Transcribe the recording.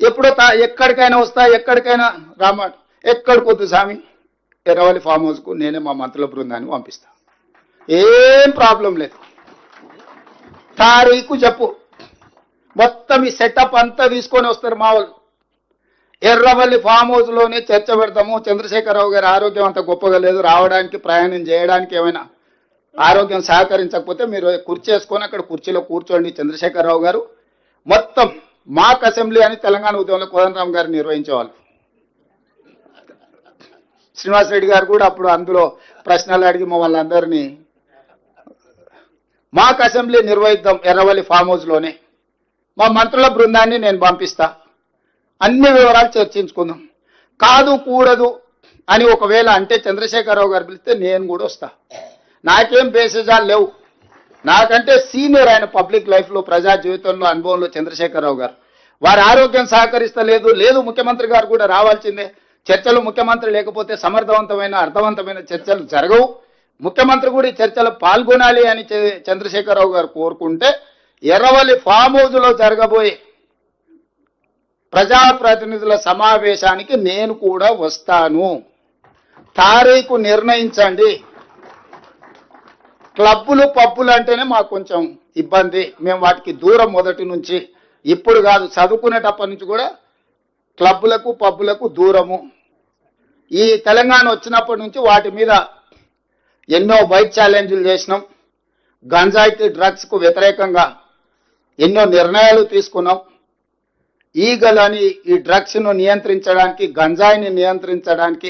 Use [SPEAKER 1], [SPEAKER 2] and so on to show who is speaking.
[SPEAKER 1] ఎప్పుడో ఎక్కడికైనా వస్తా, ఎక్కడికైనా రామాట, ఎక్కడికొద్దు స్వామి, ఎర్రవల్లి ఫామ్ హౌస్కు నేనే మా మంత్రుల బృందాన్ని పంపిస్తా, ఏం ప్రాబ్లం లేదు. తారీఖు చెప్పు, మొత్తం ఈ సెటప్ అంతా తీసుకొని వస్తారు మా వాళ్ళు. ఎర్రవల్లి ఫామ్ హౌస్లోనే చర్చ పెడతాము. చంద్రశేఖరరావు గారి ఆరోగ్యం అంత గొప్పగా లేదు, రావడానికి ప్రయాణం చేయడానికి ఏమైనా ఆరోగ్యం సహకరించకపోతే మీరు కుర్చీ వేసుకొని అక్కడ కుర్చీలో కూర్చోండి చంద్రశేఖరరావు గారు. మొత్తం మాక్ అసెంబ్లీ అని తెలంగాణ ఉద్యమంలో కోదండరామ్ గారు నిర్వహించేవాళ్ళు. శ్రీనివాస్ రెడ్డి గారు కూడా అప్పుడు అందులో ప్రశ్నలు అడిగి మమ్మల్ని అందరినీ మాక్ అసెంబ్లీ నిర్వహిద్దాం ఎర్రవల్లి ఫామ్ హౌస్లోనే, మా మంత్రుల బృందాన్ని నేను పంపిస్తా, అన్ని వివరాలు చర్చించుకుందాం. కాదు కూడదు అని ఒకవేళ అంటే చంద్రశేఖరరావు గారు పిలిస్తే నేను కూడా వస్తా. నాకేం బేసిజాలు లేవు, నాకంటే సీనియర్ ఆయన పబ్లిక్ లైఫ్లో ప్రజా జీవితంలో అనుభవంలో చంద్రశేఖరరావు గారు. వారి ఆరోగ్యం సహకరిస్తలేదు, లేదు ముఖ్యమంత్రి గారు కూడా రావాల్సిందే. చర్చలు ముఖ్యమంత్రి లేకపోతే సమర్థవంతమైన అర్థవంతమైన చర్చలు జరగవు. ముఖ్యమంత్రి కూడా ఈ చర్చలు పాల్గొనాలి అని చంద్రశేఖరరావు గారు కోరుకుంటే ఎర్రవల్లి ఫామ్ హౌస్లో జరగబోయే ప్రజాప్రతినిధుల సమావేశానికి నేను కూడా వస్తాను. తారీఖు నిర్ణయించండి. క్లబ్బులు పబ్బులు అంటేనే మాకు కొంచెం ఇబ్బంది, మేము వాటికి దూరం మొదటి నుంచి, ఇప్పుడు కాదు చదువుకునేటప్పటి నుంచి కూడా క్లబ్బులకు పబ్బులకు దూరము. ఈ తెలంగాణ వచ్చినప్పటి నుంచి వాటి మీద ఎన్నో బైక్ ఛాలెంజ్లు చేసినాం, గంజాయికి డ్రగ్స్కు వ్యతిరేకంగా ఎన్నో నిర్ణయాలు తీసుకున్నాం. ఈగలని ఈ డ్రగ్స్ను నియంత్రించడానికి, గంజాయిని నియంత్రించడానికి